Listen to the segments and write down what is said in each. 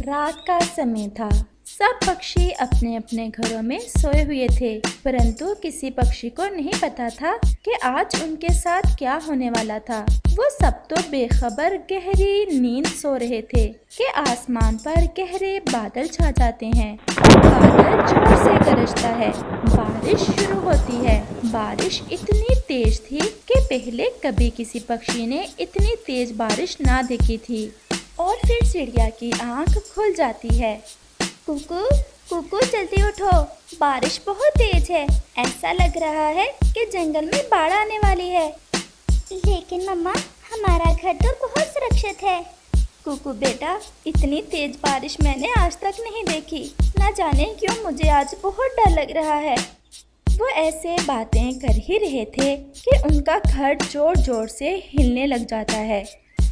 रात का समय था। सब पक्षी अपने अपने घरों में सोए हुए थे, परंतु किसी पक्षी को नहीं पता था कि आज उनके साथ क्या होने वाला था। वो सब तो बेखबर गहरी नींद सो रहे थे कि आसमान पर गहरे बादल छा जाते हैं। बादल जोर से गरजता है, बारिश शुरू होती है। बारिश इतनी तेज थी कि पहले कभी किसी पक्षी ने इतनी तेज बारिश ना देखी थी। और फिर चिड़िया की आंख खुल जाती है। कुकू कुकू जल्दी उठो, बारिश बहुत तेज है। ऐसा लग रहा है कि जंगल में बाढ़ आने वाली है। लेकिन मम्मा, हमारा घर तो बहुत सुरक्षित है। कुकू बेटा, इतनी तेज बारिश मैंने आज तक नहीं देखी। न जाने क्यों मुझे आज बहुत डर लग रहा है। वो ऐसे बातें कर ही रहे थे कि उनका घर जोर जोर से हिलने लग जाता है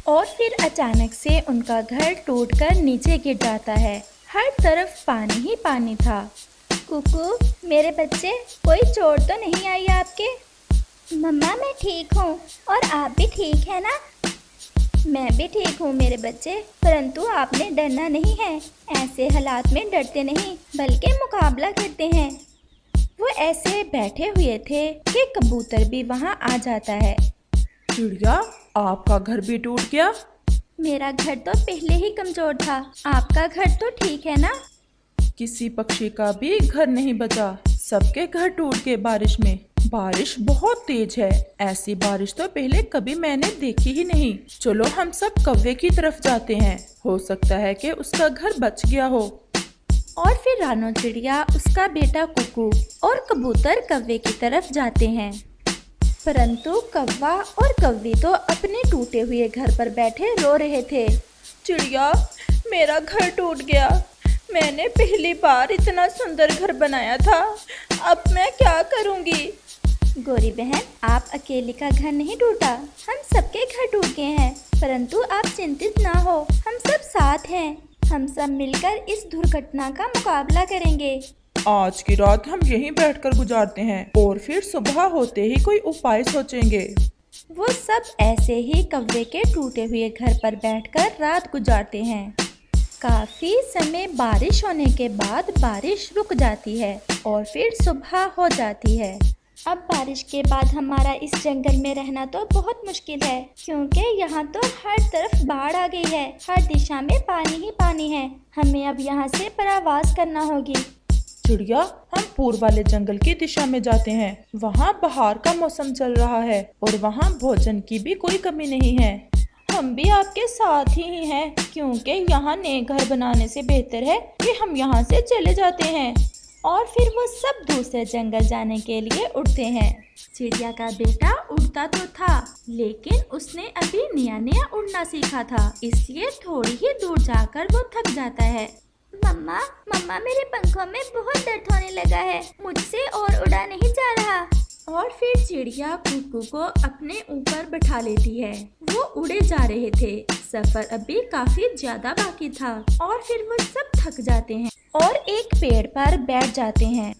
और फिर अचानक से उनका घर टूटकर नीचे गिर जाता है। हर तरफ पानी ही पानी था। कुकू मेरे बच्चे, कोई चोट तो नहीं आई आपके? मम्मा मैं ठीक हूँ, और आप भी ठीक है ना? मैं भी ठीक हूँ मेरे बच्चे, परंतु आपने डरना नहीं है। ऐसे हालात में डरते नहीं बल्कि मुकाबला करते हैं। वो ऐसे बैठे हुए थे कि कबूतर भी वहाँ आ जाता है। चिड़िया, आपका घर भी टूट गया? मेरा घर तो पहले ही कमजोर था, आपका घर तो ठीक है ना? किसी पक्षी का भी घर नहीं बचा, सबके घर टूट गए बारिश में। बारिश बहुत तेज है, ऐसी बारिश तो पहले कभी मैंने देखी ही नहीं। चलो हम सब कौवे की तरफ जाते हैं, हो सकता है कि उसका घर बच गया हो। और फिर रानो चिड़िया, उसका बेटा कुकू और कबूतर कौवे की तरफ जाते हैं। परंतु कौवा और कौवी तो अपने टूटे हुए घर पर बैठे रो रहे थे। चिड़िया, मेरा घर टूट गया। मैंने पहली बार इतना सुंदर घर बनाया था, अब मैं क्या करूँगी? गोरी बहन, आप अकेली का घर नहीं टूटा, हम सबके घर टूट गए हैं। परंतु आप चिंतित ना हो, हम सब साथ हैं। हम सब मिलकर इस दुर्घटना का मुकाबला करेंगे। आज की रात हम यहीं बैठकर गुजारते हैं और फिर सुबह होते ही कोई उपाय सोचेंगे। वो सब ऐसे ही कौवे के टूटे हुए घर पर बैठकर रात गुजारते हैं। काफी समय बारिश होने के बाद बारिश रुक जाती है और फिर सुबह हो जाती है। अब बारिश के बाद हमारा इस जंगल में रहना तो बहुत मुश्किल है, क्योंकि यहाँ तो हर तरफ बाढ़ आ गई है। हर दिशा में पानी ही पानी है। हमें अब यहाँ से परावास करना होगी। चिड़िया, हम पूर्व वाले जंगल की दिशा में जाते हैं। वहाँ बहार का मौसम चल रहा है और वहाँ भोजन की भी कोई कमी नहीं है। हम भी आपके साथ ही हैं, क्योंकि यहाँ नए घर बनाने से बेहतर है कि हम यहाँ से चले जाते हैं। और फिर वो सब दूसरे जंगल जाने के लिए उड़ते हैं। चिड़िया का बेटा उड़ता तो था, लेकिन उसने अभी नया नया उड़ना सीखा था, इसलिए थोड़ी ही दूर जाकर वो थक जाता है। मम्मा मम्मा, मेरे पंखों में बहुत दर्द होने लगा है, मुझसे और उड़ा नहीं जा रहा। और फिर चिड़िया कुकू को अपने ऊपर बैठा लेती है। वो उड़े जा रहे थे, सफर अभी काफी ज्यादा बाकी था और फिर वो सब थक जाते हैं और एक पेड़ पर बैठ जाते हैं।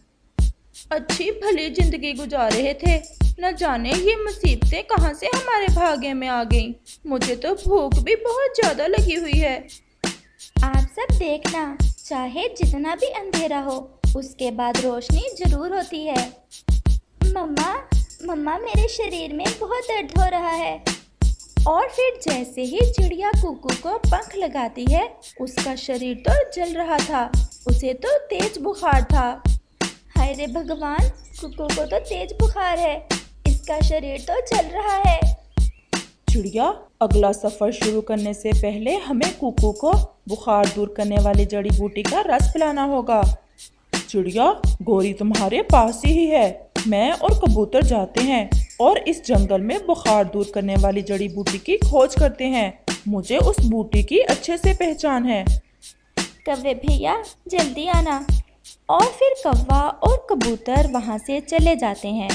अच्छी भली जिंदगी गुजार रहे थे, न जाने ये मुसीबतें कहाँ से हमारे भाग्य में आ गईं। मुझे तो भूख भी बहुत ज्यादा लगी हुई है। आप सब देखना, चाहे जितना भी अंधेरा हो, उसके बाद रोशनी जरूर होती है। मम्मा मम्मा, मेरे शरीर में बहुत दर्द हो रहा है। और फिर जैसे ही चिड़िया कुकू को पंख लगाती है, उसका शरीर तो जल रहा था, उसे तो तेज बुखार था। हाय रे भगवान, कुकू को तो तेज बुखार है, इसका शरीर तो जल रहा है। चिड़िया, अगला सफर शुरू करने से पहले हमें कुकू को बुखार दूर करने वाली जड़ी बूटी का रस पिलाना होगा। चिड़िया, गोरी तुम्हारे पास ही है। मैं और कबूतर जाते हैं और इस जंगल में बुखार दूर करने वाली जड़ी बूटी की खोज करते हैं। मुझे उस बूटी की अच्छे से पहचान है। कौवे भैया, जल्दी आना। और फिर कौवा और कबूतर वहाँ से चले जाते हैं।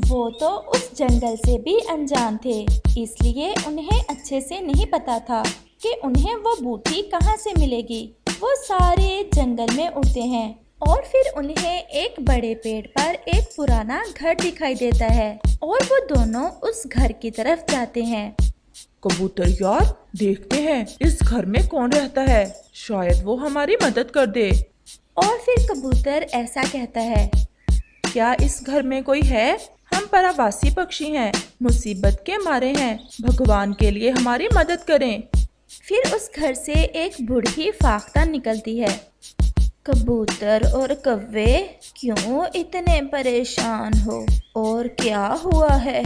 वो तो उस जंगल से भी अनजान थे, इसलिए उन्हें अच्छे से नहीं पता था कि उन्हें वो बूटी कहाँ से मिलेगी। वो सारे जंगल में उड़ते हैं और फिर उन्हें एक बड़े पेड़ पर एक पुराना घर दिखाई देता है और वो दोनों उस घर की तरफ जाते हैं। कबूतर यार, देखते हैं इस घर में कौन रहता है, शायद वो हमारी मदद कर दे। और फिर कबूतर ऐसा कहता है, क्या इस घर में कोई है? हम परावासी पक्षी हैं, मुसीबत के मारे हैं, भगवान के लिए हमारी मदद करें। फिर उस घर से एक बूढ़ी फाख्ता निकलती है। कबूतर और कव्वे, क्यों इतने परेशान हो और क्या हुआ है?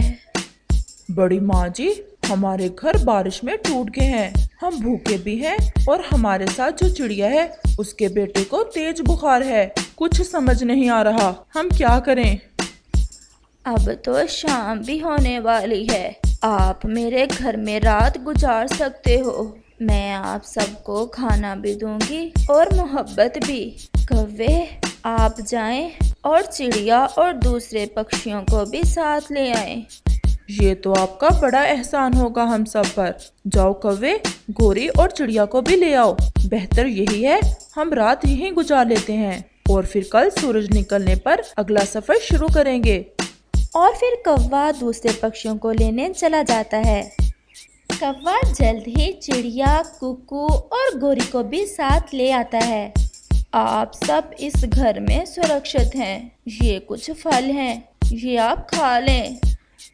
बड़ी माँ जी, हमारे घर बारिश में टूट गए हैं, हम भूखे भी हैं और हमारे साथ जो चिड़िया है उसके बेटे को तेज बुखार है, कुछ समझ नहीं आ रहा, हम क्या करें? अब तो शाम भी होने वाली है, आप मेरे घर में रात गुजार सकते हो, मैं आप सबको खाना भी दूंगी और मोहब्बत भी। कव्वे, आप जाएं और चिड़िया और दूसरे पक्षियों को भी साथ ले आएं। ये तो आपका बड़ा एहसान होगा हम सब पर। जाओ कव्वे, गोरी और चिड़िया को भी ले आओ। बेहतर यही है हम रात यहीं गुजार लेते हैं और फिर कल सूरज निकलने पर अगला सफर शुरू करेंगे। और फिर कौवा दूसरे पक्षियों को लेने चला जाता है। कौवा जल्द ही चिड़िया, कुकू और गोरी को भी साथ ले आता है। आप सब इस घर में सुरक्षित हैं, ये कुछ फल हैं, ये आप खा लें।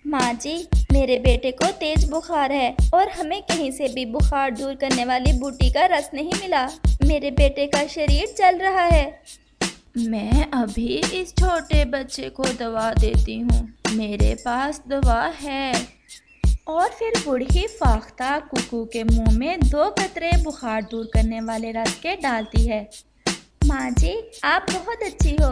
माँ जी, मेरे बेटे को तेज बुखार है और हमें कहीं से भी बुखार दूर करने वाली बूटी का रस नहीं मिला, मेरे बेटे का शरीर जल रहा है। मैं अभी इस छोटे बच्चे को दवा देती हूँ, मेरे पास दवा है। और फिर बूढ़ी फाख्ता कुकू के मुंह में 2 कतरे बुखार दूर करने वाले रस के डालती है। माँ जी, आप बहुत अच्छी हो।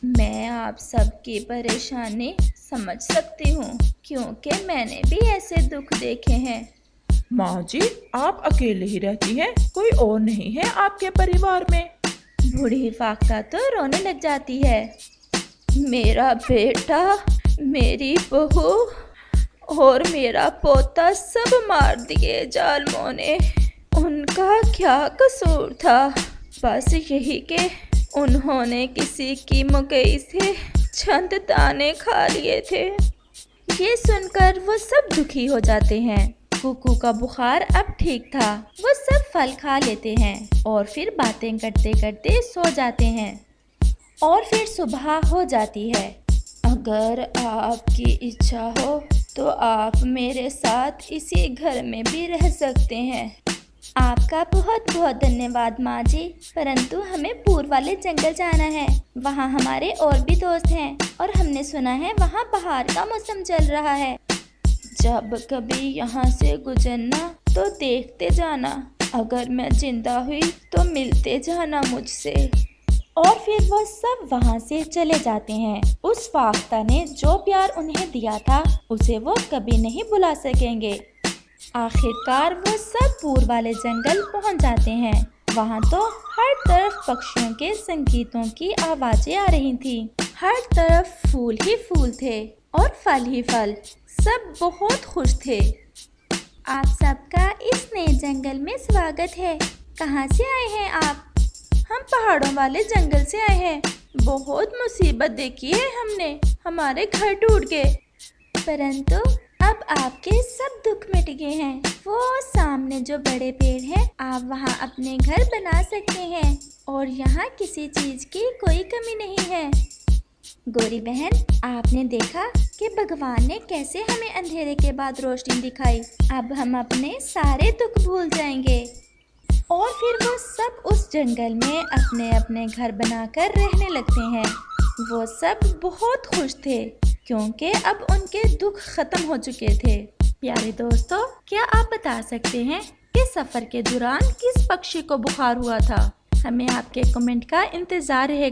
मैं आप सबकी परेशानी समझ सकती हूँ, क्योंकि मैंने भी ऐसे दुख देखे हैं। माँ जी, आप अकेले ही रहती हैं, कोई और नहीं है आपके परिवार में? बूढ़ी फाख्ता तो रोने लग जाती है। मेरा बेटा, मेरी बहू और मेरा पोता सब मार दिए जालिमों ने, उनका क्या कसूर था? बस यही कि उन्होंने किसी की मकई से चंद दाने खा लिए थे। ये सुनकर वो सब दुखी हो जाते हैं। कुकू का बुखार अब ठीक था, वो सब फल खा लेते हैं और फिर बातें करते करते सो जाते हैं। और फिर सुबह हो जाती है। अगर आपकी इच्छा हो तो आप मेरे साथ इसी घर में भी रह सकते हैं। आपका बहुत बहुत धन्यवाद माँ जी, परंतु हमें पूर्व वाले जंगल जाना है, वहाँ हमारे और भी दोस्त हैं और हमने सुना है वहाँ बहार का मौसम चल रहा है। जब कभी यहाँ से गुजरना तो देखते जाना, अगर मैं जिंदा हुई तो मिलते जाना मुझसे। और फिर वो सब वहाँ से चले जाते हैं। उस फाख्ता ने जो प्यार उन्हें दिया था उसे वो कभी नहीं भुला सकेंगे। आखिरकार वो सब पूर्व वाले जंगल पहुँच जाते हैं। वहाँ तो हर तरफ पक्षियों के संगीतों की आवाज़ें आ रही थीं। हर तरफ फूल ही फूल थे और फल ही फल, सब बहुत खुश थे। आप सबका इस नए जंगल में स्वागत है। कहाँ से आए हैं आप? हम पहाड़ों वाले जंगल से आए हैं। बहुत मुसीबत देखी है हमने, हमारे घर टूट गए। परंतु अब आपके सब दुख मिट गए हैं। वो सामने जो बड़े पेड़ हैं, आप वहाँ अपने घर बना सकते हैं और यहाँ किसी चीज़ की कोई कमी नहीं है। गोरी बहन, आपने देखा कि भगवान ने कैसे हमें अंधेरे के बाद रोशनी दिखाई। अब हम अपने सारे दुख भूल जाएंगे। और फिर वो सब उस जंगल में अपने अपने घर बनाकर रहने लगते हैं। वो सब बहुत खुश थे क्योंकि अब उनके दुख खत्म हो चुके थे। प्यारे दोस्तों, क्या आप बता सकते हैं कि सफ़र के दौरान किस पक्षी को बुखार हुआ था? हमें आपके कमेंट का इंतज़ार रहेगा।